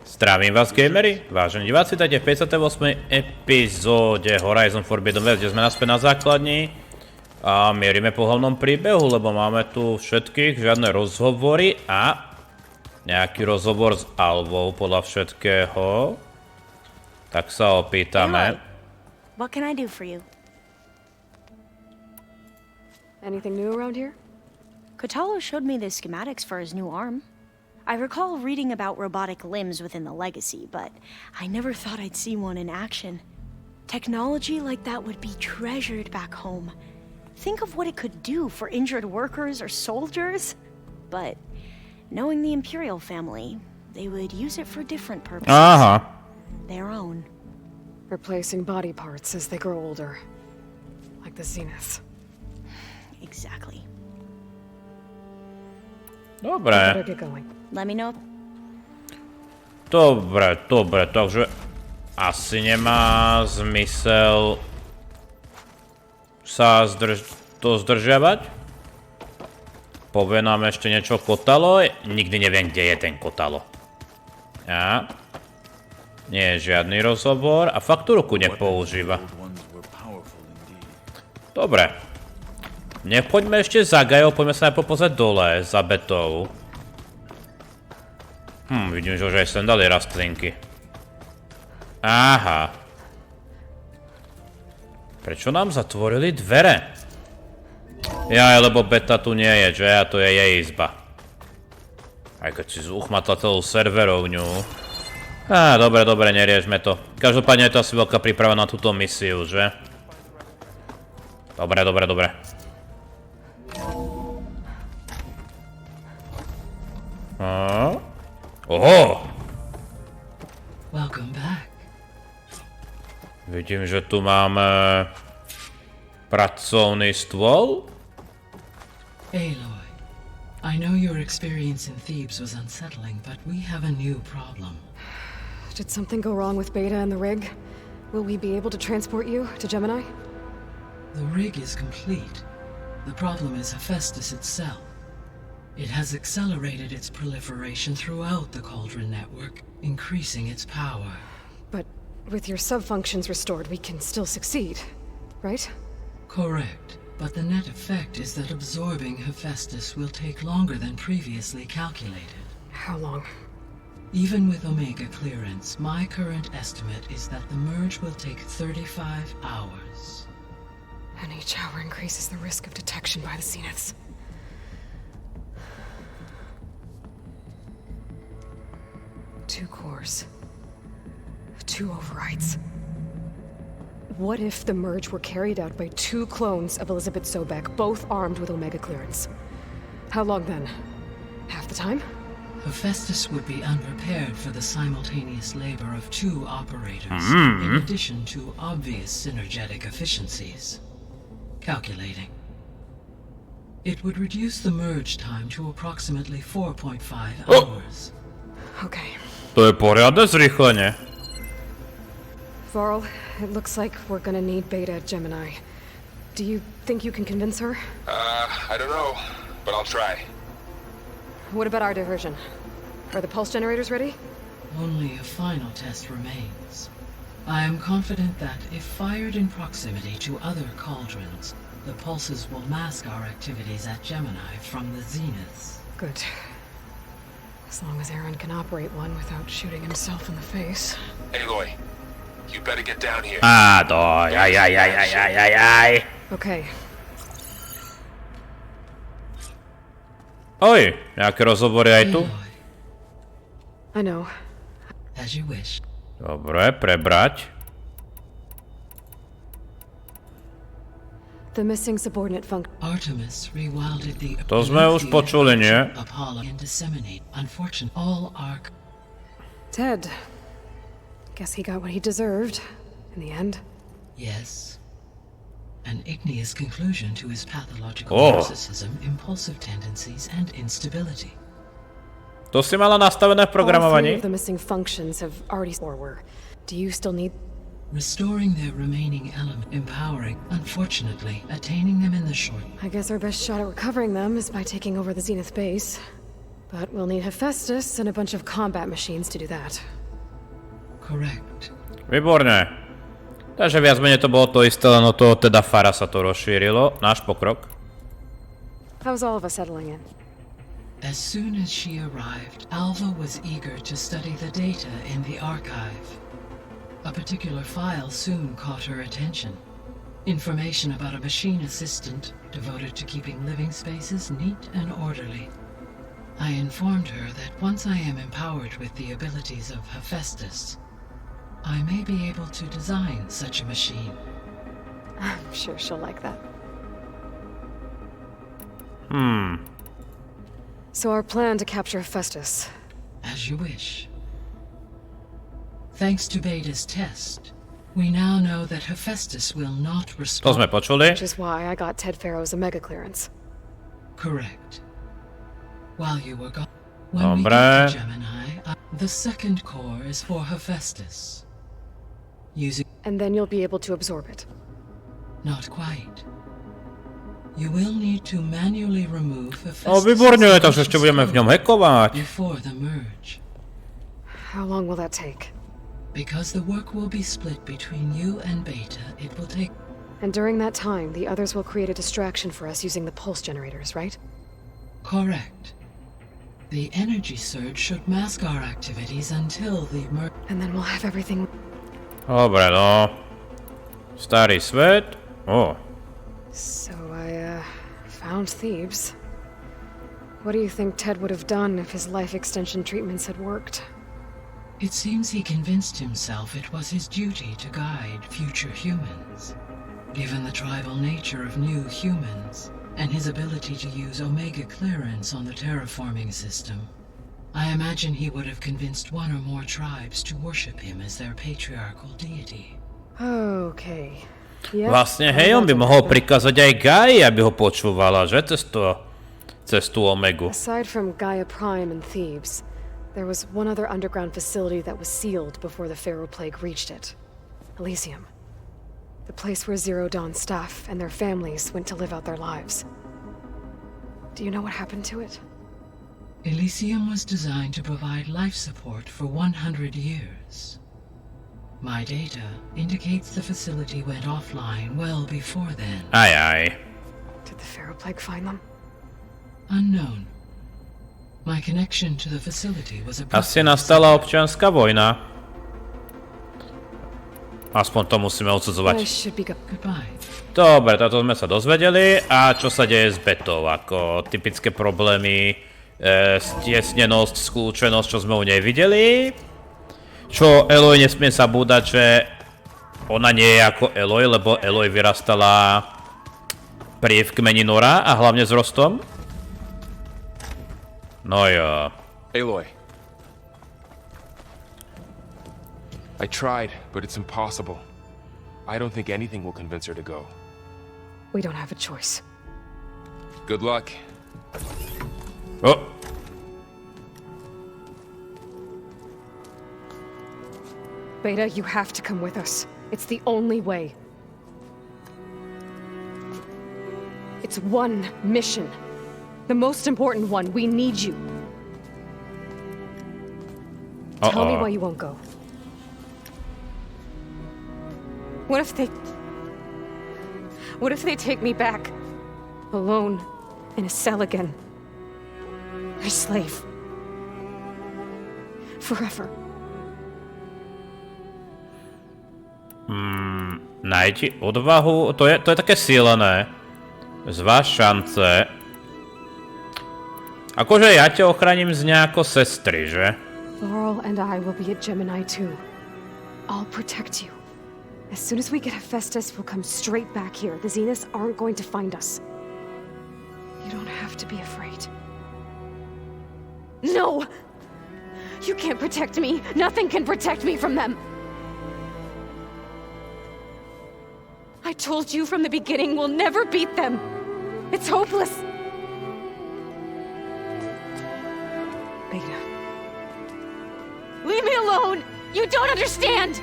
Zdravím vás, gamery, vážení diváci, vítajte v 58. epizóde Horizon Forbidden West, kde sme naspäť na základni a mierime po hlavnom príbehu, lebo máme tu všetkých, žiadne rozhovory a nejaký rozhovor s ALVou podľa všetkého. Tak sa opýtame. What can I do for you? Anything new around here? Kotalo showed me the schematics for his new arm. I recall reading about robotic limbs within the Legacy, but I never thought I'd see one in action. Technology like that would be treasured back home. Think of what it could do for injured workers or soldiers. But knowing the Imperial family, they would use it for different purposes. Their own. Replacing body parts as they grow older. Like the Zeniths. Exactly. Dobre. Better get going. Let me know. Dobre, takže asi nemá zmysel sa zdržiavať. Povie nám ešte niečo Kotalo. Nikdy neviem, kde je ten Kotalo. Ja. Nie je žiadny rozhovor a faktúrku nepoužíva. Dobre. Nepoďme ešte za Gajou, poďme sa najprv pozrieť dole, za betou. Vidím, že už aj sem dali rastlinky. Aha. Prečo nám zatvorili dvere? Jaj, lebo beta tu nie je, že? A to je jej izba. Aj keď si uchmatla celú serverovňu. Dobre, neriešme to. Každopádne je to asi veľká príprava na túto misiu, že? Dobre. Oho! Welcome back. Vidím, že tu máme pracovný stôl. Aloy, I know your experience in Thebes was unsettling, but we have a new problem. Did something go wrong with Beta and the rig? Will we be able to transport you to Gemini? The rig is complete. The problem is Hephaestus itself. It has accelerated its proliferation throughout the Cauldron network, increasing its power. But with your sub-functions restored, we can still succeed, right? Correct, but the net effect is that absorbing Hephaestus will take longer than previously calculated. How long? Even with Omega clearance, my current estimate is that the merge will take 35 hours. And each hour increases the risk of detection by the Zeniths. Two cores. Two overrides. What if the merge were carried out by two clones of Elizabeth Sobek, both armed with Omega clearance? How long then? Half the time? Hephaestus would be unprepared for the simultaneous labor of two operators, in addition to obvious synergetic efficiencies. Calculating. It would reduce the merge time to approximately 4.5 hours. Okay. To je poriadne zrýchlenie. Varl, it looks like we're gonna need Beta at Gemini. Do you think you can convince her? I don't know, but I'll try. What about our diversion? Are the pulse generators ready? Only a final test remains. I am confident that, if fired in proximity to other cauldrons, the pulses will mask our activities at Gemini from the Zeniths. Good. As long as Aaron can operate one without shooting himself in the face. Aloy, you better get down here. Aj. Okay. Oj, nejaké rozhovory aj tu? Aloy, I know. as you wish. Dobre, prebrať. The missing subordinate function. Artemis rewilded the To sme už počuli, nie? Apollo and disseminate. Unfortunately, all are Ted. Guess he got what he deserved, in the end. yes. An igneous conclusion to his pathological Oh. narcissism, impulsive tendencies, and instability. To si mala nastavené v All three programovaní? of the missing functions have already forward. Do you still need... Restoring their remaining element, empowering, unfortunately, attaining them in the short. I guess our best shot at recovering them is by taking over the Zenith base. But we'll need Hephaestus and a bunch of combat machines to do that. Correct. Výborné. Takže viac menej to bolo to isté, len od toho teda fara sa to rozšírilo. Náš pokrok. How's ALVA settling in? As soon as she arrived, ALVA was eager to study the data in the archive. A particular file soon caught her attention. Information about a machine assistant devoted to keeping living spaces neat and orderly. I informed her that once I am empowered with the abilities of Hephaestus, I may be able to design such a machine. I'm sure she'll like that. So our plan to capture Hephaestus. As you wish. Thanks to Beta's test, we now know that Hephaestus will not To respond. sme počuli. Which is why I got Ted Farrow's Omega clearance. Correct. While you were gone, when we Dobre. get to Gemini, the second core is for Hephaestus. Using And then you'll be able to absorb it. not quite. You will need to manually remove O, Hephaestus' výborne, takže ešte budeme v ňom hekovať. before the merge. How long will that take? Because the work will be split between you and Beta, it will take. And during that time, the others will create a distraction for us using the pulse generators, right? Correct. The energy surge should mask our activities until the merge. And then we'll have everything... Dobre, no. Starý svet. O. So I, found Thebes. What do you think Ted would have done if his life extension treatments had worked? It seems he convinced himself it was his duty to guide future humans. Given the tribal nature of new humans, and his ability to use Omega clearance on the terraforming system, I imagine he would have convinced one or more tribes to worship him as their patriarchal deity. Okay. Yep, Vlastne, I hej, on by imagine mohol that. prikázať aj Gai, aby ho počúvala, že? Cez tú Omegu. Aside from Gaia Prime and Thebes, there was one other underground facility that was sealed before the Pharaoh Plague reached it. Elysium. The place where Zero Dawn staff and their families went to live out their lives. Do you know what happened to it? Elysium was designed to provide life support for 100 years. My data indicates the facility went offline well before then. Aj. Did the Pharaoh Plague find them? Unknown. My connection to the facility was Asi abruptly nastala občianska vojna. Aspoň to musíme I odsudzovať. should be goodbye. Dobre, toto sme sa dozvedeli. A čo sa deje s betou? Ako typické problémy, stiesnenosť, skľúčenosť, čo sme u nej videli. Čo Eloy nesmie sa búdať, že ona nie je ako Eloy, lebo Eloy vyrastala v kmeni Nora a hlavne s Rostom. No jo. Aloy. I tried, but it's impossible. I don't think anything will convince her to go. We don't have a choice. Good luck. O. Beta, you have to come with us. It's the only way. It's one mission. The most important one. We need you. Tell me why you won't go. What if they take me back? Alone. In a cell again. A slave. Forever. Najdi odvahu, to je také sílené. Zváž šance. Akože ja ťa ochránim z nejako sestry, že? Laurel and I will be at Gemini too. I'll protect you. As soon as we get Hephaestus, we'll come straight back here. The Zeniths aren't going to find us. You don't have to be afraid. No! You can't protect me. Nothing can protect me from them. I told you from the beginning we'll never beat them. It's hopeless. Beta. Leave me alone! You don't understand!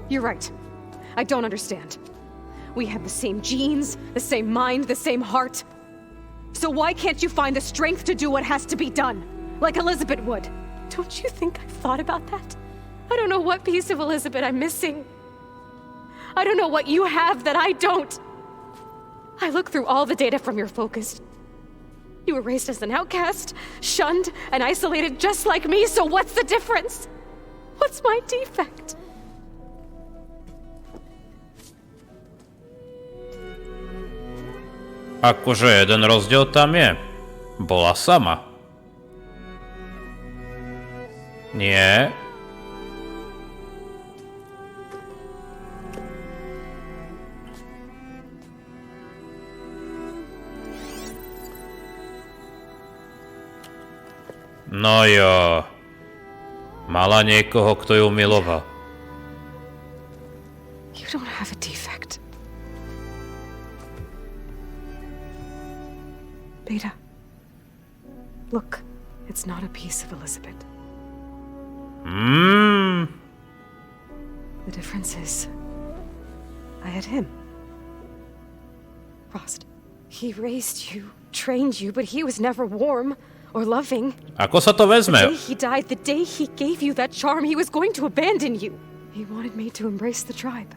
You're right. I don't understand. We have the same genes, the same mind, the same heart. So why can't you find the strength to do what has to be done? Like Elizabeth would. Don't you think I've thought about that? I don't know what piece of Elizabeth I'm missing. I don't know what you have that I don't. I look through all the data from your focus. You were raised as an outcast, shunned, and isolated just like me, so what's the difference? What's my defect? Akože jeden rozdiel tam je. Bola sama. Nie. No jo. Mala niekoho, kto ju miloval. You don't have a defect. Beta. Look, it's not a piece of Elizabeth. The difference is, I had him. Frost. He raised you, trained you, but he was never warm or loving. Ako sa to The vezme? day he died, the day he gave you that charm, he was going to abandon you. He wanted me to embrace the tribe.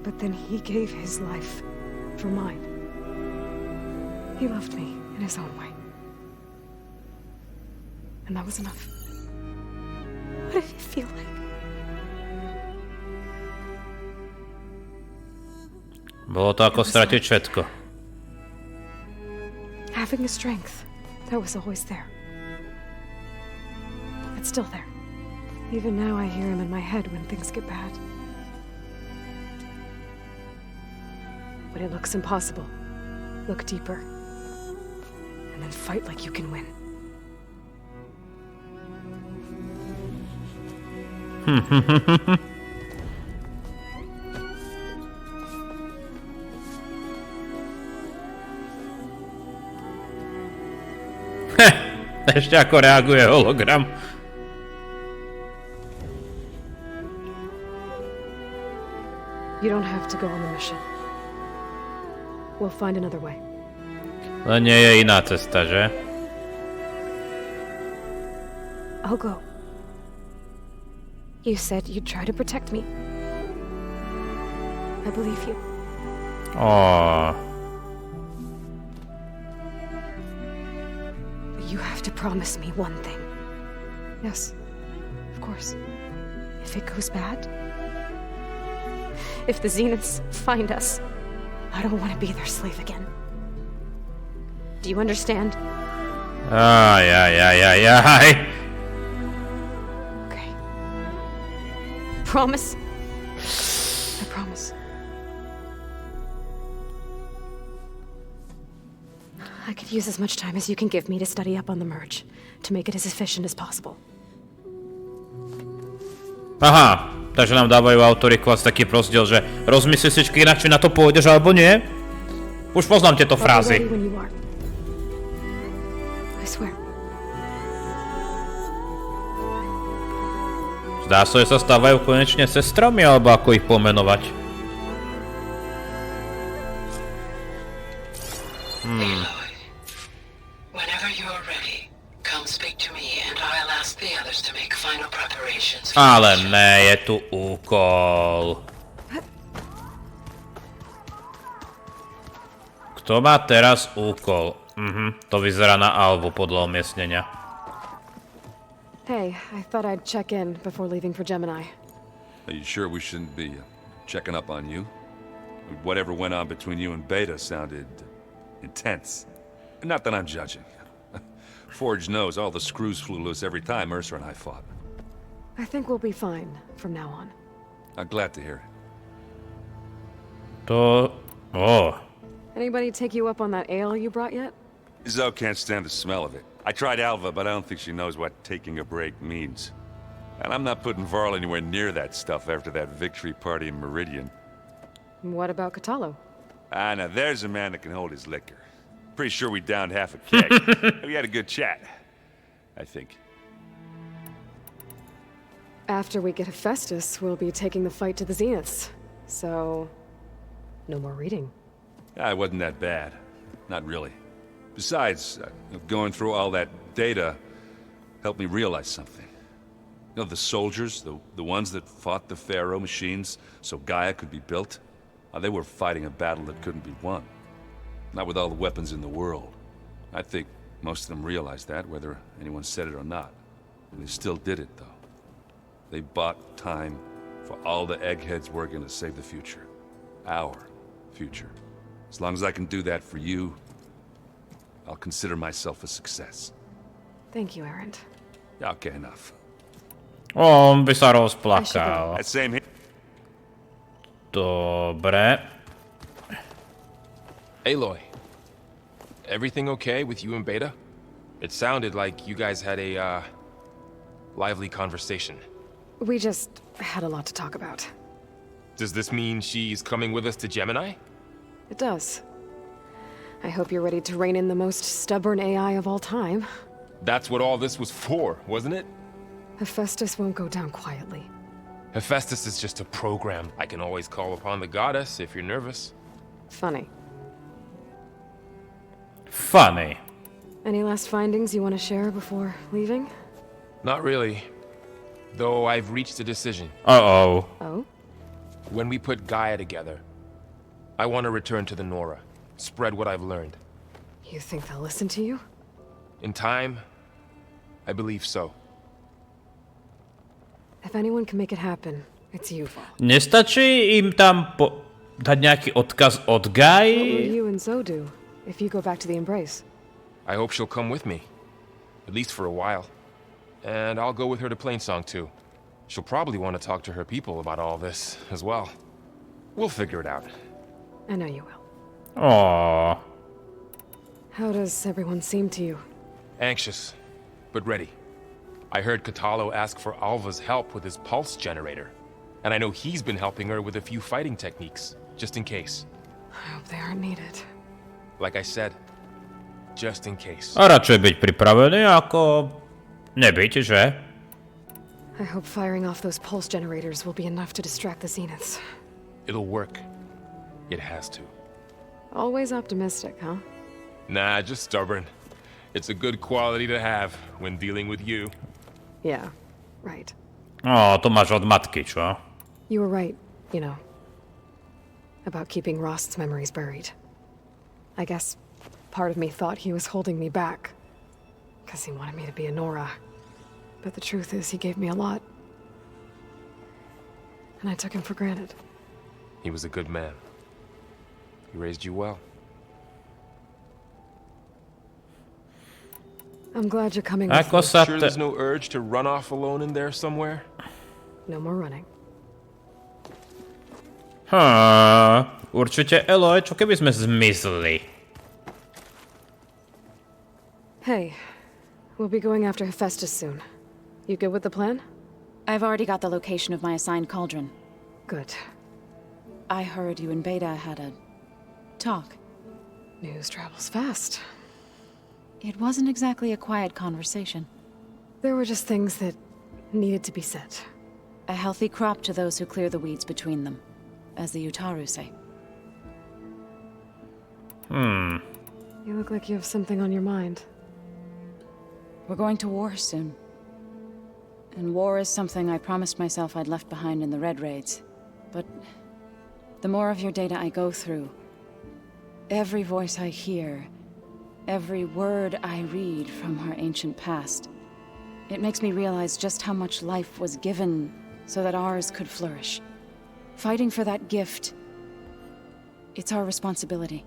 But then he gave his life for mine. He loved me in his own way. And that was enough. What did it feel like? Bolo to ako stratiť všetko. Having the strength that was always there. It's still there. Even now I hear him in my head when things get bad. When it looks impossible, look deeper. And then fight like you can win. Ešte ako reaguje hologram. You don't have to go on the mission. We'll find another way. Len nie je iná cesta, že? I'll go. You said you'd try to protect me. I believe you. Ó, But you have to promise me one thing. Yes, of course. If it goes bad, if the Zeniths find us, I don't want to be their slave again. Do you understand? aj. Okay. Promise? I promise. I could use as much time as you can give me to study up on the merge, to make it as efficient as possible. Aha, takže nám dávajú autori klas taký rozdiel, že rozmysli si, či inak či na to pôjdeš, alebo nie? Už poznám tieto I'll be frázy. ready when you are. I swear. Zdá sa, že sa stávajú konečne sestrami, alebo ako ich pomenovať. Aloy, whenever you're ready, come speak to me and I'll ask the others to make final preparations. Ale ne, je tu úkol. Kto má teraz úkol? To vyzerá na ALVu podľa umiestnenia. Hey, I thought I'd check in before leaving for Gemini. Are you sure we shouldn't be checking up on you? Whatever went on between you and Beta sounded intense. Not that I'm judging. Forge knows all the screws flew loose every time Mercer and I fought. I think we'll be fine from now on. I'm glad to hear it. To... Anybody take you up on that ale you brought yet? Zoe can't stand the smell of it. I tried ALVA, but I don't think she knows what taking a break means. And I'm not putting Varl anywhere near that stuff after that victory party in Meridian. What about Catalo? Ah, now there's a man that can hold his liquor. Pretty sure we downed half a keg. We had a good chat, I think. After we get Hephaestus, we'll be taking the fight to the Zeniths. So, no more reading. It wasn't that bad. Not really. Besides, going through all that data helped me realize something. You know, the soldiers, the ones that fought the Pharaoh machines so Gaia could be built, they were fighting a battle that couldn't be won. Not with all the weapons in the world. I think most of them realized that, whether anyone said it or not. They still did it, though. They bought time for all the eggheads working to save the future. Our future. As long as I can do that for you, I'll consider myself a success. Thank you, Erend. Okay, enough. On by sa rozplakal. That same here. Dobre. Aloy, everything okay with you and Beta? It sounded like you guys had a, lively conversation. We just had a lot to talk about. Does this mean she's coming with us to Gemini? It does. I hope you're ready to rein in the most stubborn AI of all time. That's what all this was for, wasn't it? Hephaestus won't go down quietly. Hephaestus is just a program. I can always call upon the goddess if you're nervous. Funny. Funny. Any last findings you want to share before leaving? Not really. Though I've reached a decision. Uh-oh. Oh? When we put Gaia together, I want to return to the Nora. Spread what I've learned. You think they'll listen to you? In time, I believe so. If anyone can make it happen, it's you, Val. Nestačí im tam dať nejaký odkaz od What Gai? will you and Zoe do if you go back to the Embrace? I hope she'll come with me. At least for a while. And I'll go with her to Plainsong too. She'll probably want to talk to her people about all this as well. We'll figure it out. I know you will. Aww. How does everyone seem to you? Anxious, but ready. I heard Katalo ask for ALVA's help with his pulse generator. And I know he's been helping her with a few fighting techniques, just in case. I hope they aren't needed. Like I said, just in case. A radšej byť pripravený, ako nebyť, že? I hope firing off those pulse generators will be enough to distract the Zeniths. It'll work. It has to. Always optimistic, huh? Nah, just stubborn. It's a good quality to have when dealing with you. Yeah, right. Ó, to máš od matky, čo? You were right, you know. About keeping Rost's memories buried. I guess part of me thought he was holding me back. Because he wanted me to be a Nora. But the truth is, he gave me a lot. And I took him for granted. He was a good man. He raised you well. I'm glad you're coming with Ako me. sa Sure there's no urge to run off alone in there somewhere? No more running. Určite, Aloy, čo keby sme zmizli? Hey, we'll be going after Hephaestus soon. You good with the plan? I've already got the location of my assigned cauldron. Good. I heard you and Beta had a talk. News travels fast. It wasn't exactly a quiet conversation. There were just things that needed to be said. A healthy crop to those who clear the weeds between them, as the Utaru say. You look like you have something on your mind. We're going to war soon. And war is something I promised myself I'd left behind in the Red Raids. But the more of your data I go through, every voice I hear, every word I read from our ancient past, it makes me realize just how much life was given so that ours could flourish. Fighting for that gift, it's our responsibility.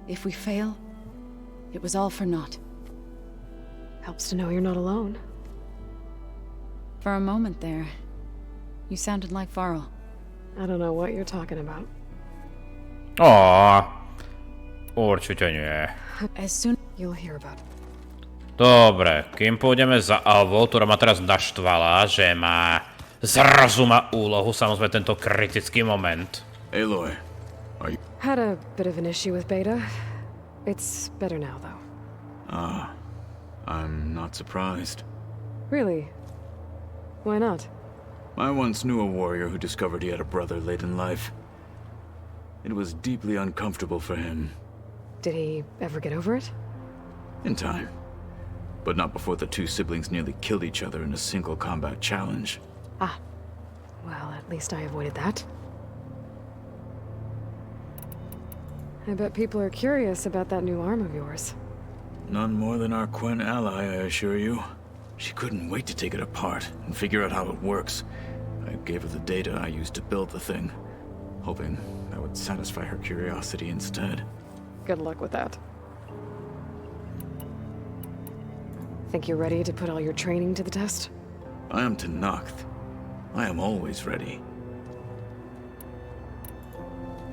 If we fail, it was all for naught. Helps to know you're not alone. For a moment there, you sounded like Varl. I don't know what you're talking about. Ó, určite nie. As soon You'll hear about it. Dobre, kým pôjdeme za Alvou, ktorá ma teraz naštvala, že má zrazu má úlohu, samozrejme tento kritický moment. Aloy, are you... Had a bit of an issue with Beta. It's better now, though. I'm not surprised. Really? Why not? I once knew a warrior who discovered he had a brother late in life. It was deeply uncomfortable for him. Did he ever get over it? In time. But not before the two siblings nearly killed each other in a single combat challenge. Ah. Well, at least I avoided that. I bet people are curious about that new arm of yours. None more than our Quen ally, I assure you. She couldn't wait to take it apart and figure out how it works. I gave her the data I used to build the thing, hoping that would satisfy her curiosity instead. Good luck with that. Think you're ready to put all your training to the test? I am Tenakth. I am always ready.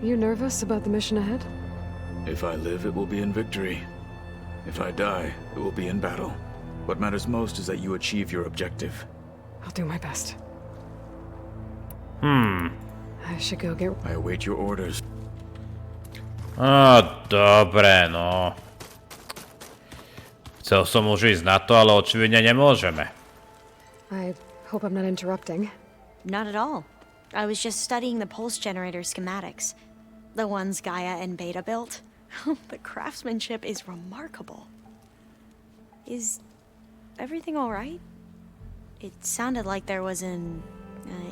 You nervous about the mission ahead? If I live, it will be in victory. If I die, it will be in battle. What matters most is that you achieve your objective. I'll do my best. Hmm. I should go get... I await your orders. Dobre, no. Chcel som už ísť na to, ale očividne nemôžeme. I hope I'm not interrupting. Not at all. I was just studying the pulse generator schematics. The ones Gaia and Beta built. The craftsmanship is remarkable. Is everything all right? It sounded like there was an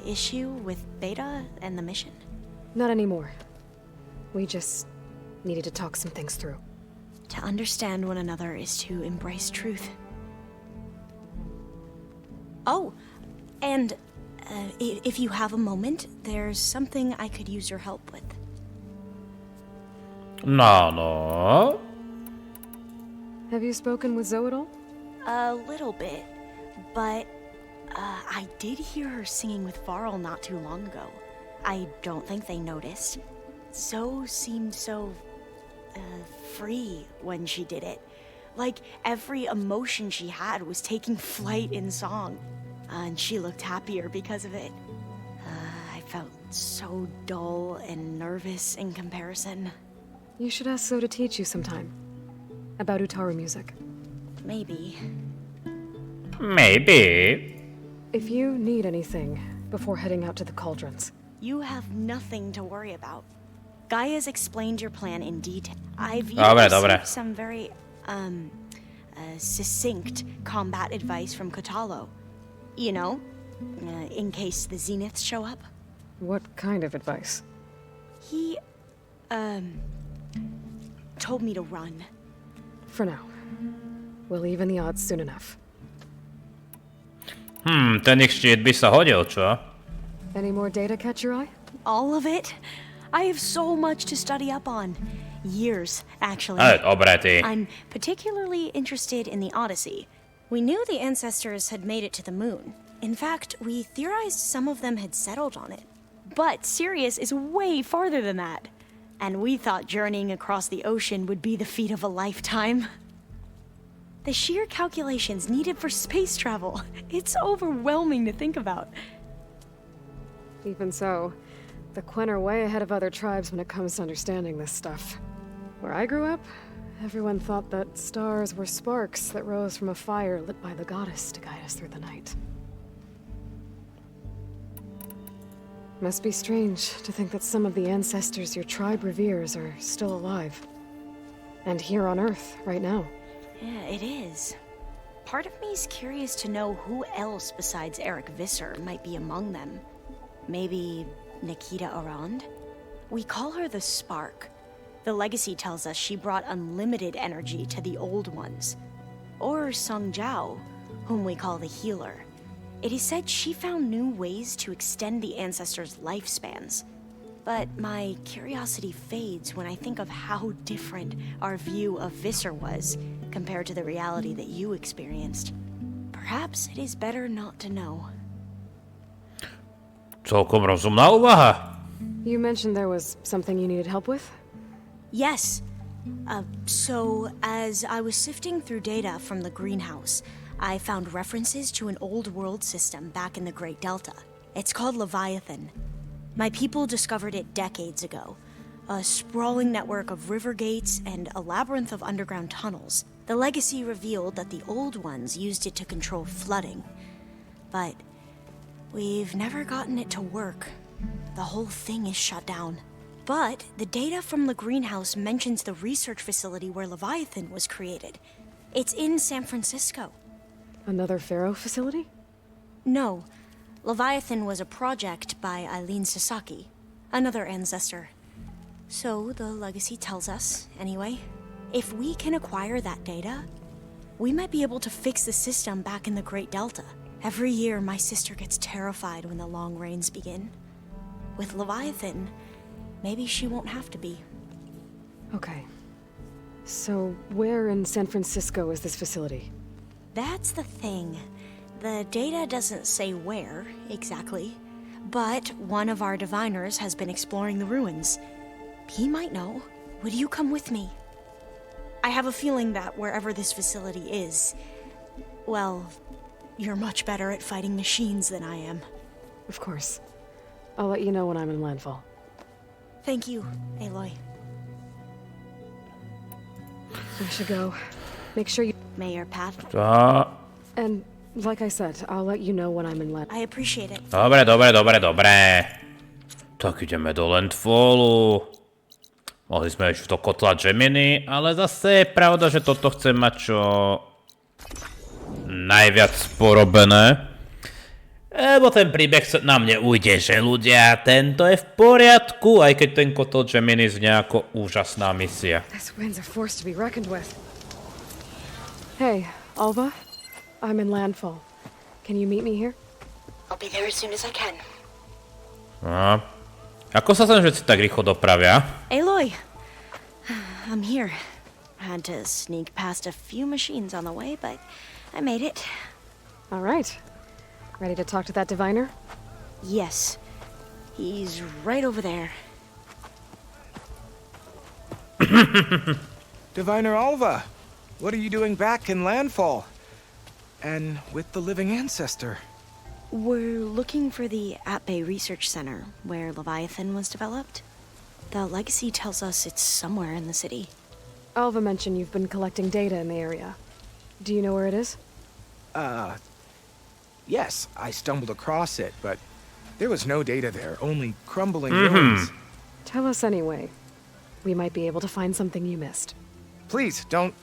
issue with Beta and the mission. Not anymore. We just needed to talk some things through. To understand one another is to embrace truth. Oh, and if you have a moment, there's something I could use your help with. No. Have you spoken with Zoe at all? A little bit, but I did hear her singing with Varl not too long ago. I don't think they noticed. Zoe seemed so free when she did it. Like every emotion she had was taking flight in song. And she looked happier because of it. I felt so dull and nervous in comparison. You should ask Zoe to teach you sometime. About Utaru music. Maybe. Maybe. If you need anything before heading out to the cauldrons. You have nothing to worry about. Gaia's explained your plan in detail. I've even received some very, succinct combat advice from Kotalo. You know, in case the Zeniths show up. What kind of advice? He, told me to run. For now. We'll even the odds soon enough. Ten ich štít by sa hodil, čo? Any more data catch your eye? All of it? I have so much to study up on. Years, actually. Dobre, ty. I'm particularly interested in the Odyssey. We knew the ancestors had made it to the moon. In fact, we theorized some of them had settled on it. But Sirius is way farther than that. And we thought journeying across the ocean would be the feat of a lifetime. The sheer calculations needed for space travel. It's overwhelming to think about. Even so, the Quen are way ahead of other tribes when it comes to understanding this stuff. Where I grew up, everyone thought that stars were sparks that rose from a fire lit by the goddess to guide us through the night. Must be strange to think that some of the ancestors your tribe reveres are still alive. And here on Earth, right now. Yeah, it is. Part of me's curious to know who else besides Eric Visser might be among them. Maybe Nikita Arand? We call her the Spark. The legacy tells us she brought unlimited energy to the old ones. Or Sung Jiao, whom we call the Healer. It is said she found new ways to extend the ancestors' lifespans. But my curiosity fades when I think of how different our view of Visser was compared to the reality that you experienced. Perhaps it is better not to know. Celkom rozumná úvaha. You mentioned there was something you needed help with? Yes. So, as I was sifting through data from the greenhouse, I found references to an old world system back in the Great Delta. It's called Leviathan. My people discovered it decades ago. A sprawling network of river gates and a labyrinth of underground tunnels. The legacy revealed that the old ones used it to control flooding. But We've never gotten it to work. The whole thing is shut down. But the data from the greenhouse mentions the research facility where Leviathan was created. It's in San Francisco. Another Pharaoh facility? No. Leviathan was a project by Eileen Sasaki, another ancestor. So the legacy tells us, anyway, if we can acquire that data, we might be able to fix the system back in the Great Delta. Every year, my sister gets terrified when the long rains begin. With Leviathan, maybe she won't have to be. Okay. So, where in San Francisco is this facility? That's the thing. The data doesn't say where, exactly. But one of our diviners has been exploring the ruins. He might know. Would you come with me? I have a feeling that wherever this facility is, well, you're much better at fighting machines than I am. Of course. I'll let you know when I'm in landfall. Thank you, Aloy. I should go. Make sure you... May your path... And, like I said, I'll let you know when I'm in landfall. I appreciate it. Dobre. Tak ideme do landfallu. Mohli sme ešte to kotla Gemini, ale zase je pravda, že toto chcem mať čo najviac porobené. Lebo ten príbeh nám neujde, že ľudia, tento je v poriadku, aj keď ten kotol Gemini znie ako úžasná misia. This wind's a force to be reckoned with. Hey, ALVA? I'm in landfall. Can you meet me here? I'll be there as soon as I can. No. Ako sa sem všetci tak rýchlo dopravia? Aloy, I'm here. Had to sneak past a few machines on the way, but I made it. All right. Ready to talk to that diviner? Yes. He's right over there. Diviner ALVA, what are you doing back in landfall? And with the living ancestor? We're looking for the At-Bay Research Center, where Leviathan was developed. The legacy tells us it's somewhere in the city. ALVA mentioned you've been collecting data in the area. Do you know where it is? Yes, I stumbled across it, but there was no data there, only crumbling ruins. Tell us anyway. We might be able to find something you missed. Please, don't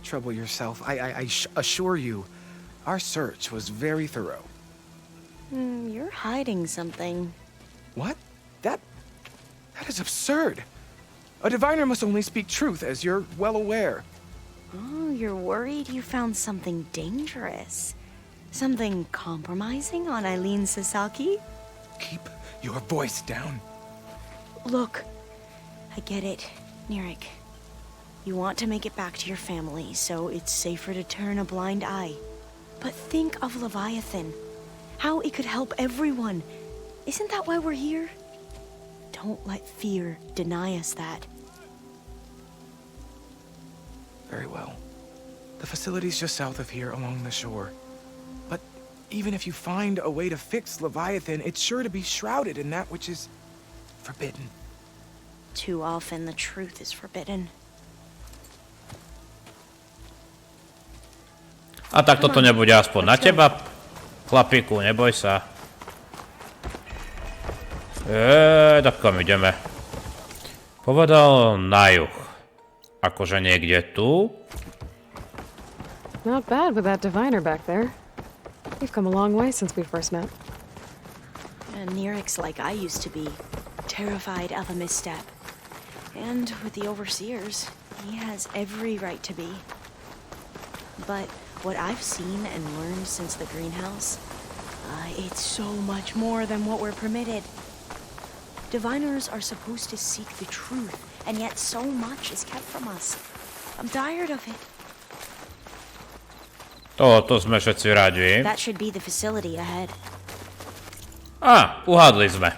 trouble yourself. I assure you, our search was very thorough. You're hiding something. What? That is absurd. A diviner must only speak truth, as you're well aware. Oh, you're worried you found something dangerous? Something compromising on Eileen Sasaki? Keep your voice down. Look, I get it, Nirik. You want to make it back to your family, so it's safer to turn a blind eye. But think of Leviathan. How it could help everyone. Isn't that why we're here? Don't let fear deny us that. Very well. The facility's just south of here, along the shore. But even if you find a way to fix Leviathan, it's sure to be shrouded in that which is forbidden. Too often the truth is forbidden. A tak toto nebude aspoň na teba, chlapíku, neboj sa. Tak kam ideme? Povedal na juh. Akože niekde tu? Not bad with that diviner back there. We've come a long way since we first met. And Nirik's like I used to be, terrified of a misstep. And with the overseers, he has every right to be. But what I've seen and learned since the greenhouse, it's so much more than what we're permitted. Diviners are supposed to seek the truth, and yet so much is kept from us. I'm tired of it. To sme všetci radi. That should be the facility ahead. Uhádli sme.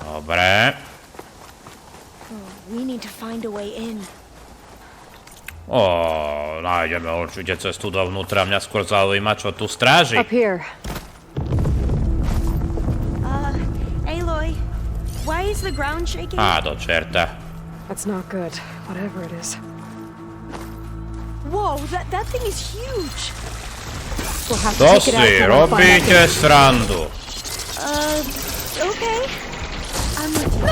Dobre. We need to find a way in. Nájdeme určite cestu dovnútra. Mňa skôr zaujíma, čo tu stráži. Up here. Aloy, why is the ground shaking? Do čerta. That's not good, whatever it is. Whoa, that thing is huge! We'll have to To take it out si till we find that robíte srandu. Okay. I'm with you.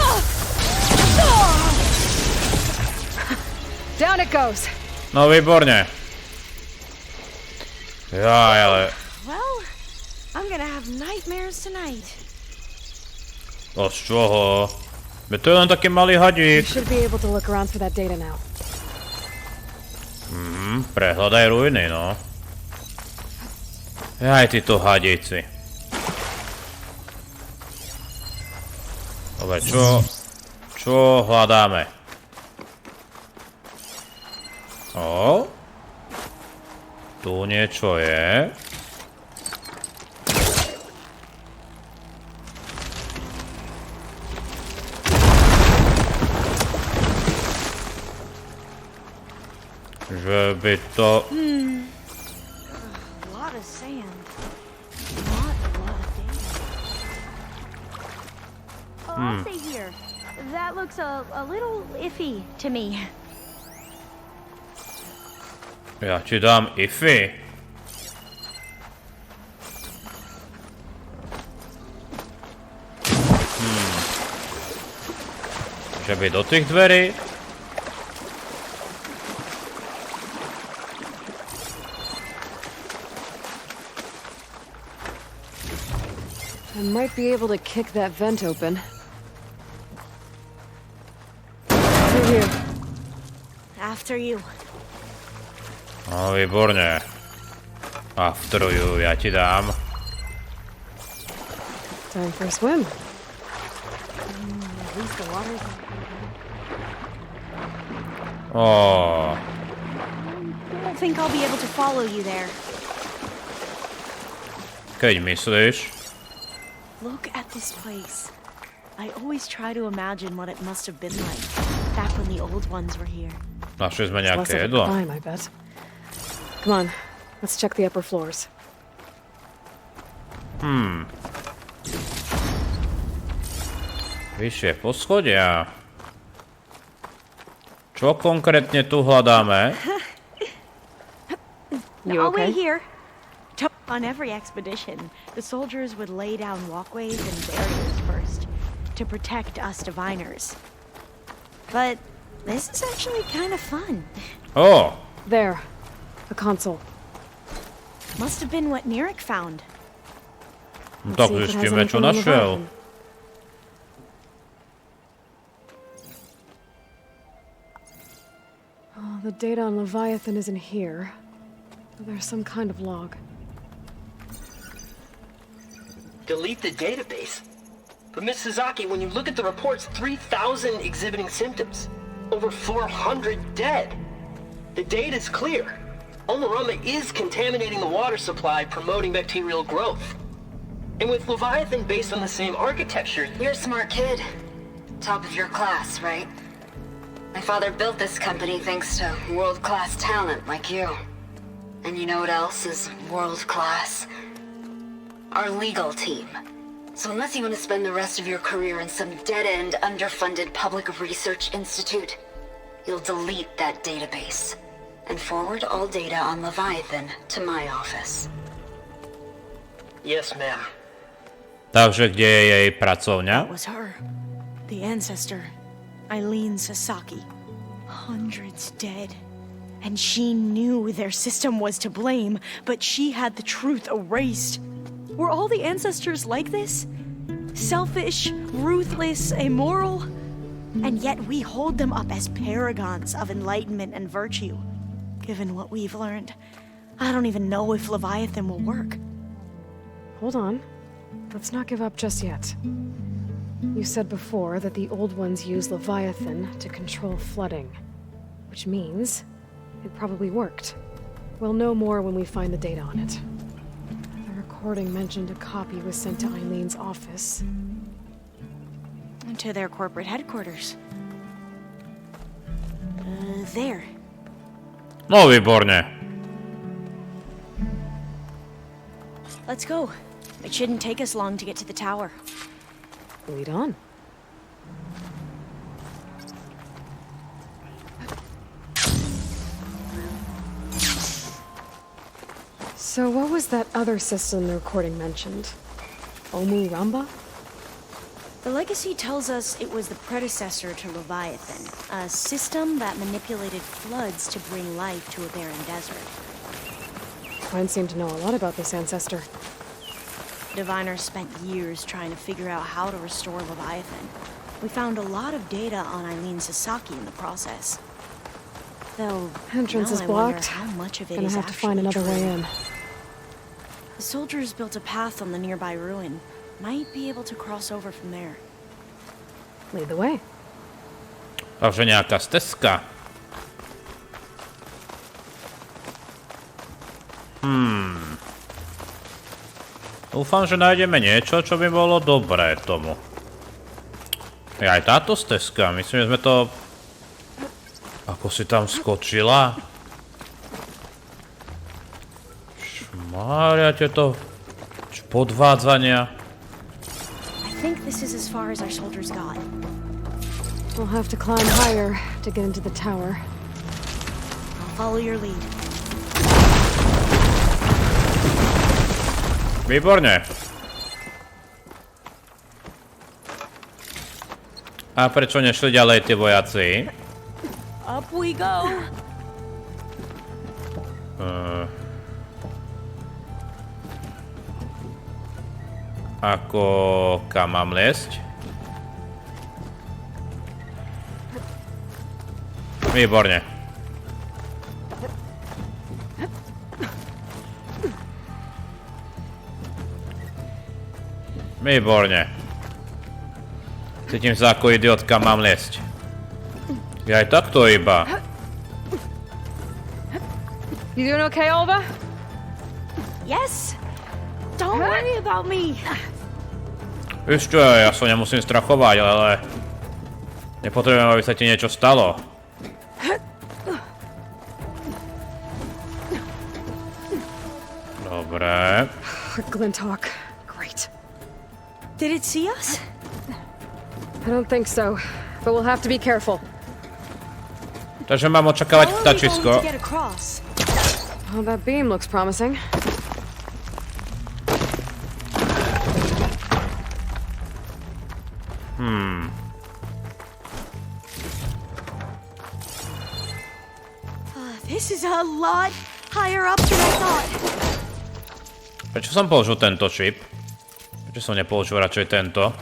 Down it goes. No výborne. Jaj, ale... Well, I'm gonna have nightmares tonight. O z čoho? Veď to je len taký malý You hadík. should be able to look around for that data now. Prehľadaj ruiny, no. Jaj, títo hadíci. Dobre, čo hľadáme? O? Tu niečo je. Že by to... A lot of sand. Not a lot of data. Oh, I'll stay here. That looks a little iffy to me. Ja ti dám ify. Že by do tých dverí? I might be able to kick that vent open. Through here. After you. No, výborne. Afterujú, ja ti dám. Time for a swim. At least the water's... Ó, I don't think I'll be able to follow you there. keď myslíš? Look at this place. I always try to imagine what it must have been like back when the old ones were here. Našli sme Less nejaké of a jedlo. climb, I bet. Come on, let's check the upper floors. Vyššie poschodia. Čo konkrétne tu hľadáme? You I'll wait okay? here. On every expedition, the soldiers would lay down walkways and barriers first to protect us diviners. But this is actually kind of fun. Ó, There, a console. Must have been what Nirik found. tak See if it has zistíme, čo anything on našiel. Leviathan. Oh, the data on Leviathan isn't here. There's some kind of log. Delete the database. But Miss Sasaki, when you look at the reports, 3,000 exhibiting symptoms. Over 400 dead. The data's clear. Omarama is contaminating the water supply, promoting bacterial growth. And with Leviathan based on the same architecture... You're a smart kid. Top of your class, right? My father built this company thanks to world-class talent like you. And you know what else is world-class? Our legal team. So unless you want to spend the rest of your career in some dead-end, underfunded public research institute, you'll delete that database and forward all data on Leviathan to my office. Yes, ma'am. Takže kde je jej pracovňa? It was her. The ancestor. Eileen Sasaki. Hundreds dead. And she knew their system was to blame, but she had the truth erased. Were all the ancestors like this? Selfish, ruthless, immoral? And yet we hold them up as paragons of enlightenment and virtue. Given what we've learned, I don't even know if Leviathan will work. Hold on. Let's not give up just yet. You said before that the old ones use Leviathan to control flooding. Which means it probably worked. We'll know more when we find the data on it. The recording mentioned a copy was sent to Eileen's office. To their corporate headquarters. There. No výborne. Let's go. It shouldn't take us long to get to the tower. Lead on. So what was that other system the recording mentioned? Omu Ramba? The legacy tells us it was the predecessor to Leviathan, a system that manipulated floods to bring life to a barren desert. Quinn seemed to know a lot about this ancestor. Diviners spent years trying to figure out how to restore Leviathan. We found a lot of data on Eileen Sasaki in the process. Though, Entrance now is I wonder blocked. how much of it Gonna is have to find actually another way true. in. The soldiers built a path on the nearby ruin. Might be able to cross over from there. Lead the way. Takže nejaká stezka. Dúfam, že nájdeme niečo, čo by bolo dobré tomu. Je aj táto stezka, myslím, že sme to... Ako si tam skočila? Šmária, tieto podvádzania. I think this is as far as our soldiers got. We'll have to climb higher to get into the tower. I'll follow your lead. Výborne. A prečo nešli ďalej tí vojaci? Up we go. Ako... Kam mám liesť? Výborne. Výborne. Cítim sa ako idiot, kam mám liesť. Ja aj takto iba. You doing okay, Alva? Yes. Don't worry about me. Ešte, ja sa nemusím strachovať, ale... Nepotrebujem, aby sa ti niečo stalo. Dobre. Glinthawk. Great. Did it see us? I don't think so, but we'll have to be careful. Takže mám očakávať How are we vtačisko. going to get across? Oh, that beam looks promising. This is a lot higher up than I thought. Prečo som použil tento čip? Prečo som nepoužil radšej tento?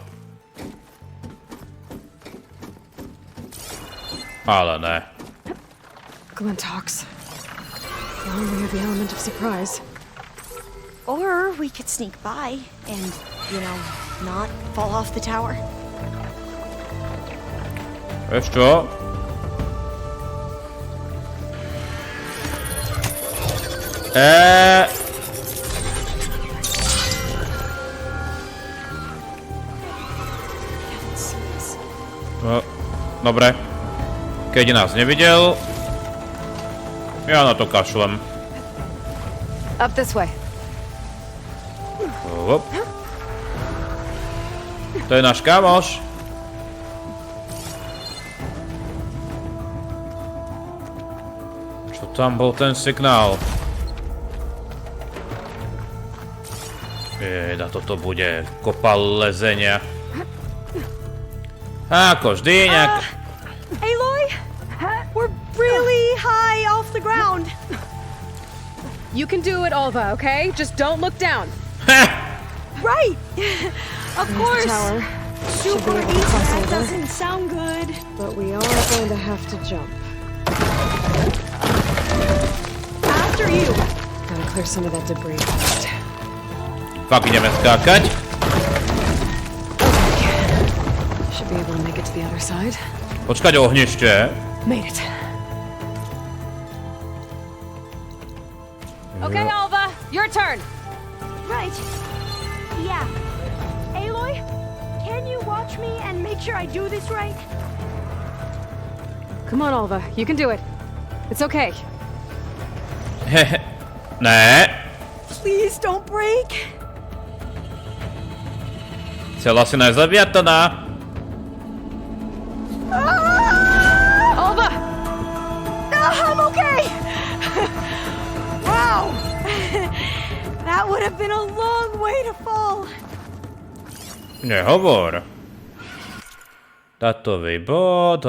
Ale ne. Glinthawks. Well, we have the element of surprise. Or we could sneak by and, you know, not fall off the tower. Vieš čo? No, dobre. Keď nás nevidel, ja na to kašlem. Up this way. Hop. To je náš kamoš. Čo tam bol ten signál? Jeda, toto bude kopa lezenia. Ako vždy nejak... Aloy, we're really high off the ground. You can do it, Alva, okay? Just don't look down. Right. Of course. Tower. Super able to easy. cross That over. doesn't sound good. But we are going to have to jump. After you. Gotta clear some of that debris first. Fakt ideme skákať. Should be able to make it to the other side. Počkať ohnište. Made it. Okay, Alva, your turn. Right. Yeah. Aloy, can you watch me and make sure I do this right? Come on, Alva, you can do it. It's okay. Ne. Please don't break. Chcela si nájsť Leviatana. Alva! I'm okay. Wow. That would have been a long way to fall. Nehovor. Datový bod,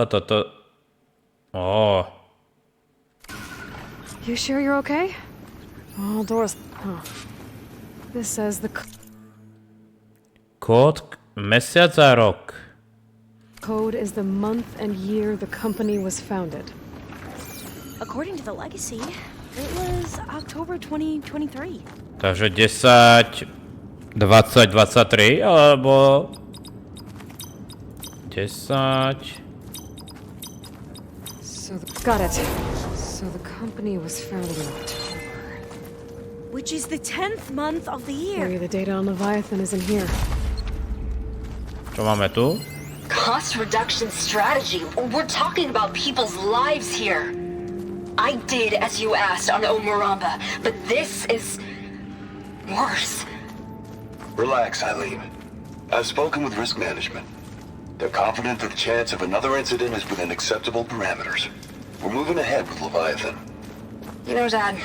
Oh. You sure you're okay? All doors. Huh. This says the Kód mesiac a rok. code is the month and year the company was founded. According to the legacy, it was October 2023. Takže 10, 20, 23, alebo 10. Got it. So the company was founded in October. Which is the 10th month of the Maybe year. the data on Leviathan isn't here. Čo máme tu? Cost reduction strategy. We're talking about people's lives here. I did as you asked on Omuramba, but this is worse. Relax, Eileen. I've spoken with risk management. They're confident that the chance of another incident is within acceptable parameters. We're moving ahead with Leviathan. You know, Dad,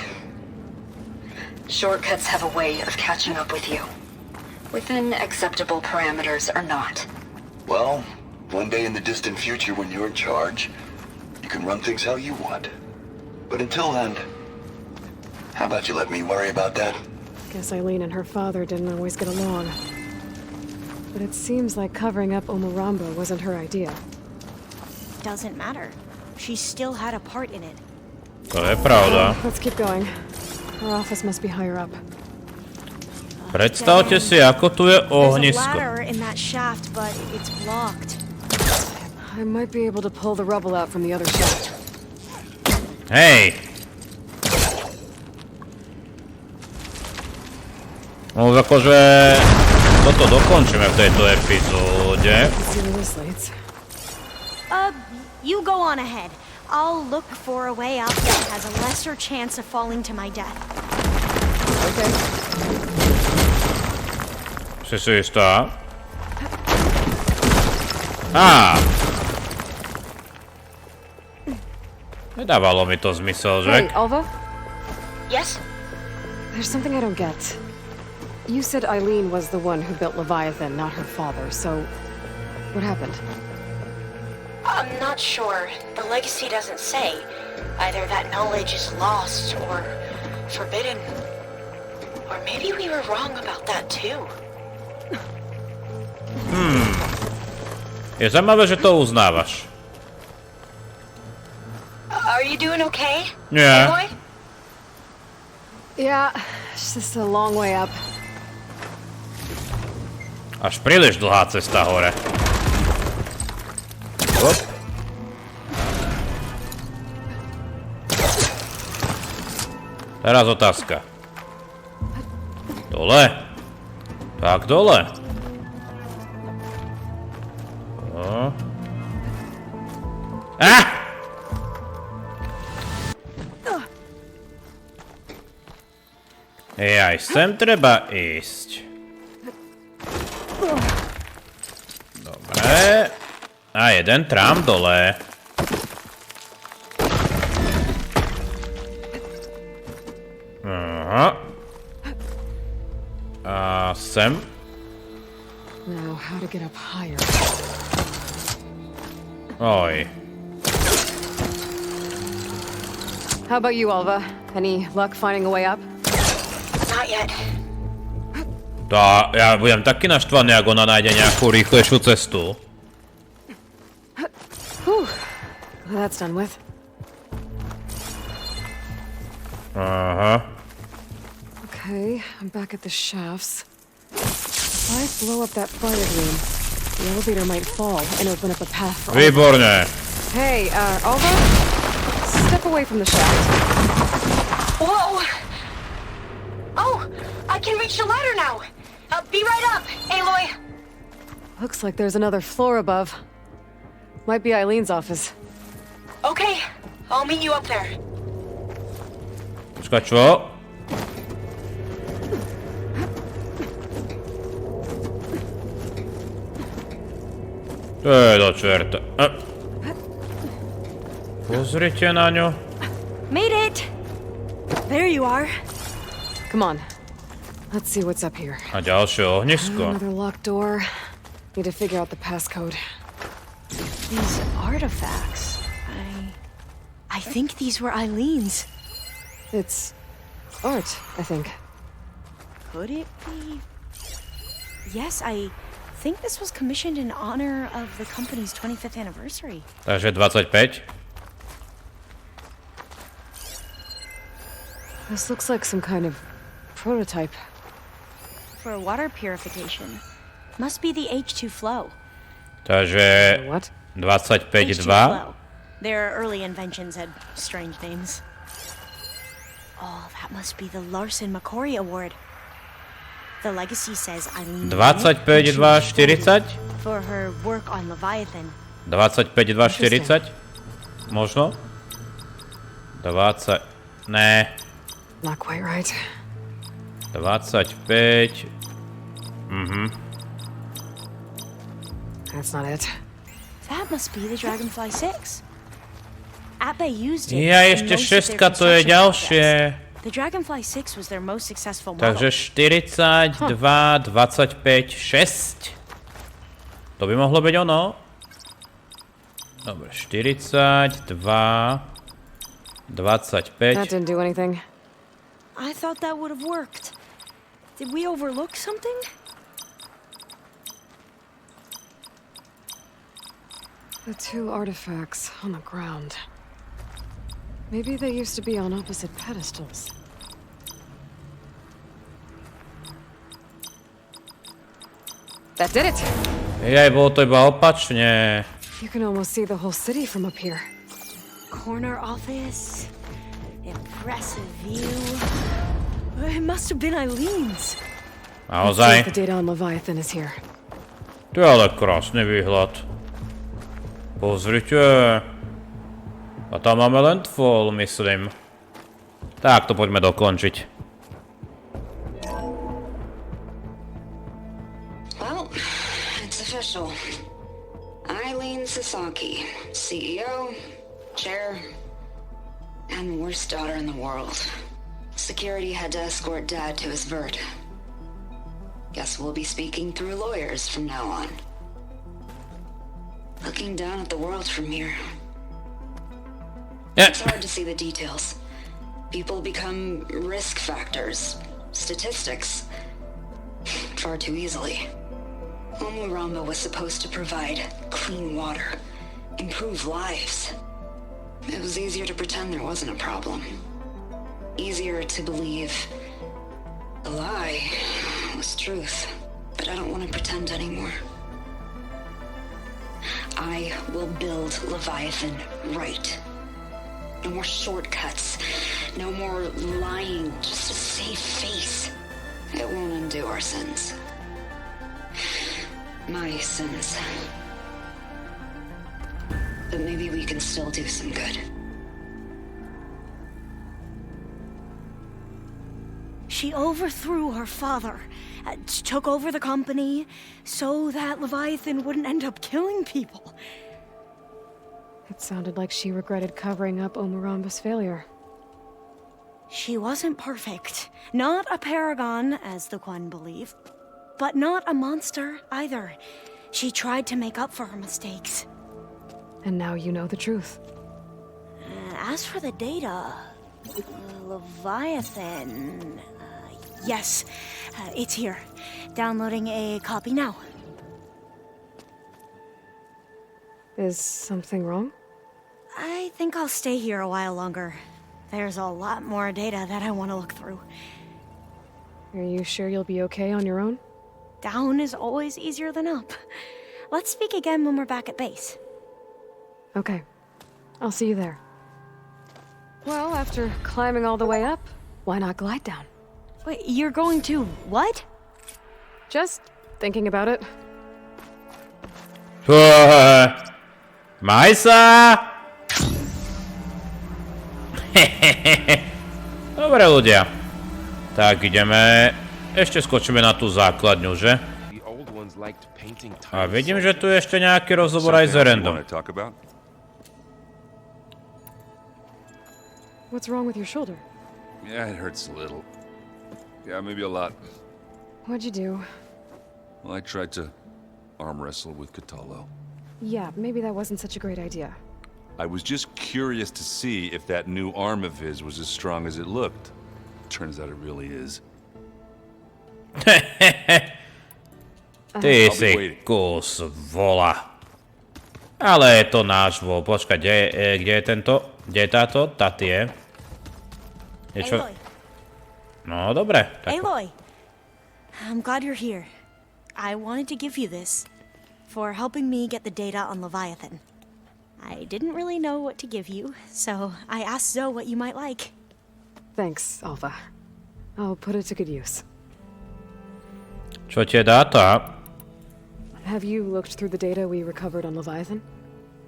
shortcuts have a way of catching up with you. Within acceptable parameters or not. Well, one day in the distant future when you're in charge, you can run things how you want. But until then, how about you let me worry about that? Guess Eileen and her father didn't always get along. But it seems like covering up Omuramba wasn't her idea. Doesn't matter. She still had a part in it. To je pravda. Let's keep going. Her office must be higher up. Predstavte si, ako tu je There's a ohnisko. ladder in that shaft, but it's blocked. I might be able to pull the rubble out from the other shaft. Hej! No akože toto dokončíme v tejto epizóde. See where this leads. You go on ahead. I'll look for a way up that has a lesser chance of falling to my death. Okay. Si istá? Á! Nedávalo mi to zmysel, že? Hey, Alva? Yes? There's something I don't get. You said Eileen was the one who built Leviathan, not her father, so what happened? I'm not sure. The legacy doesn't say. Either that knowledge is lost or forbidden. Or maybe we were wrong about that too. Je zaujímavé, že to uznávaš. Are you doing okay? Nie. Boy? Yeah, it's just a long way up. Až príliš dlhá cesta hore. Hop. Teraz otázka. Dole? Tak dole. No. Aj sem treba ísť. Dobre. A jeden trám dole. Aha. A sem. Now, how to get up higher? Oj. How about you, Alva? Any luck finding a way up? Not yet. Tá, ja budem taký naštvaný, ak ona nájde nejakú rýchlejšiu cestu. Whew. Well, that's done with. Aha. Okay, I'm back at the shafts. If I blow up that fire room, the elevator might fall and open up a path for all. Výborné. Hey, Alva? Step away from the shaft. Whoa! Oh, I can reach the ladder now. Be right up, Aloy. Looks like there's another floor above. Might be Eileen's office. Okay, I'll meet you up there. Počkaj, čo? To je do čerta. Pozrite na ňu. Made it! There you are. Come on. Let's see what's up here. A ďalšie ohnisko. Another locked door. Need to figure out the passcode. These artifacts. I think these were Eileen's. It's art, I think. Could it be? Yes, I think this was commissioned in honor of the company's 25th anniversary. Takže 25. This looks like some kind of prototype. For water purification. Must be the H2 flow. Takže What? 25.2. flow. Their early inventions had strange names. Oh, that must be the Larson McCory Award. The legacy says Eileen 25.2.40. for her work on Leviathan. 25.2.40. Možno? 20... Ne. Not quite right. 25... That's not it. That must be the Dragonfly 6. Abe used it. Ja, in ešte most of their šestka, to je construction ďalšie. projects. The Dragonfly 6 was their most successful model. Takže 42, 25, 6. To by mohlo byť ono. Dobre, 42, 25. That didn't do anything. I thought that would have worked. Did we overlook something? The two artifacts on the ground. Maybe they used to be on opposite pedestals. That did it! Jaj, bolo to iba opačne. You can almost see the whole city from up here. Corner office. Impressive view. It must have been Eileen's. Let's see if Naozaj. the data on Leviathan is here. To je ale krásny výhľad. Pozrite. A tam máme landfall, myslím. Tak, to poďme dokončiť. Well, it's official. Eileen Sasaki, CEO, chair, and worst daughter in the world. Security had to escort Dad to his vert. Guess we'll be speaking through lawyers from now on. Looking down at the world from here. It's hard to see the details. People become risk factors, statistics, far too easily. Omuramba was supposed to provide clean water, improve lives. It was easier to pretend there wasn't a problem. Easier to believe the lie was truth, but I don't want to pretend anymore. I will build Leviathan right. No more shortcuts. No more lying just to save face. It won't undo our sins. My sins. But maybe we can still do some good. She overthrew her father, took over the company, so that Leviathan wouldn't end up killing people. It sounded like she regretted covering up Omuramba's failure. She wasn't perfect. Not a paragon, as the Quan believe. But not a monster, either. She tried to make up for her mistakes. And now you know the truth. As for the data... Leviathan... yes, it's here. Downloading a copy now. Is something wrong? I think I'll stay here a while longer. There's a lot more data that I want to look through. Are you sure you'll be okay on your own? Down is always easier than up. Let's speak again when we're back at base. Okay. I'll see you there. Well, after climbing all the way up, why not glide down? Wait, you're going to what? Just thinking about it. Majsa! Dobre ľudia. Tak ideme. Ešte skočíme na tú základňu, že? A vidím, že tu je ešte nejaký rozhovor aj s Random. What's wrong with your shoulder? Yeah, it hurts a little. Yeah, maybe a lot. What'd you do? Well, I tried to arm wrestle with Cthulhu. Yeah, maybe that wasn't such a great idea. I was just curious to see if that new arm of his was as strong as it looked. Turns out it really is. Ty si kus vola. Ale je to náš vol. Počkaj, kde je tento? Kde je táto? Táty je. Niečo? Aloy. No, dobre. Tak... Aloy, I'm glad you're here. I wanted to give you this for helping me get the data on Leviathan. I didn't really know what to give you, so I asked Zoe what you might like. Thanks, ALVA. I'll put it to good use. Čo ti je dáta? Have you looked through the data we recovered on Leviathan?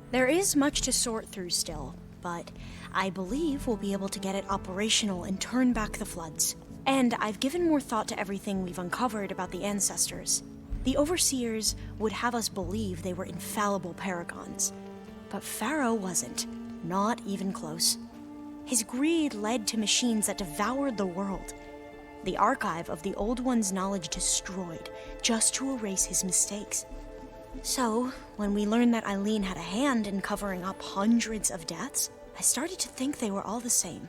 There is much to sort through still, but I believe we'll be able to get it operational and turn back the floods. And I've given more thought to everything we've uncovered about the ancestors. The Overseers would have us believe they were infallible paragons. But Pharaoh wasn't. Not even close. His greed led to machines that devoured the world. The archive of the Old One's knowledge destroyed, just to erase his mistakes. So, when we learned that Eileen had a hand in covering up hundreds of deaths, I started to think they were all the same.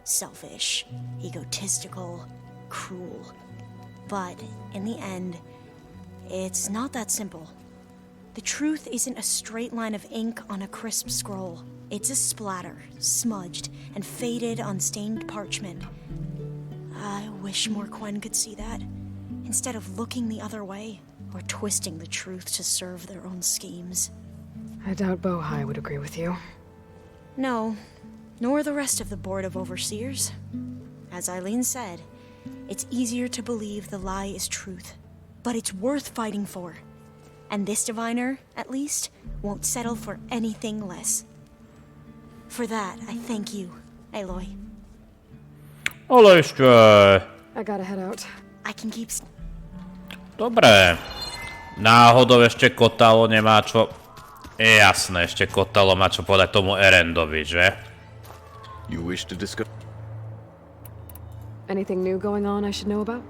Selfish, egotistical, cruel. But, in the end, it's not that simple. The truth isn't a straight line of ink on a crisp scroll. It's a splatter, smudged and faded on stained parchment. I wish more Quen could see that, instead of looking the other way, or twisting the truth to serve their own schemes. I doubt Bohai would agree with you. No, nor the rest of the Board of Overseers. As Eileen said, it's easier to believe the lie is truth, but it's worth fighting for. And this diviner, at least, won't settle for anything less. For that, I thank you, Aloy. Ale ešte... I gotta head out. I can keep... Dobre. Náhodou ešte Kotalo nemá čo... Jasné, ešte Kotalo má čo povedať tomu Erendovi, že? You wish to discuss? Anything new going on I should know about?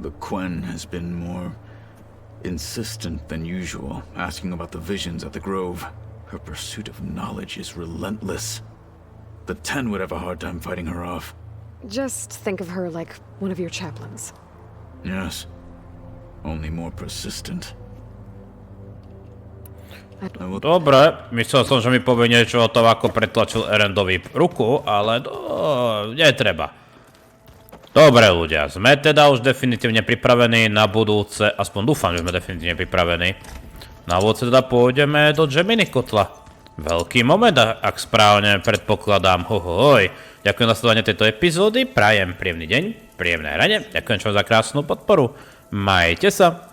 The Quen has been more insistent than usual, asking about the visions at the Grove. Her pursuit of knowledge is relentless. The Ten would have a hard time fighting her off. Just think of her like one of your chaplains. Yes. Only more persistent. Dobre, myslel som, že mi povie niečo o tom, ako pretlačil Erendovi ruku, ale netreba. Dobre ľudia, sme teda už definitívne pripravení na budúce, aspoň dúfam, že sme definitívne pripravení. Na budúce teda pôjdeme do GEMINI kotla. Veľký moment, ak správne predpokladám. Hohoj. Ďakujem za sledovanie tejto epizódy, prajem príjemný deň, príjemné hranie, ďakujem čo za krásnu podporu. Majte sa.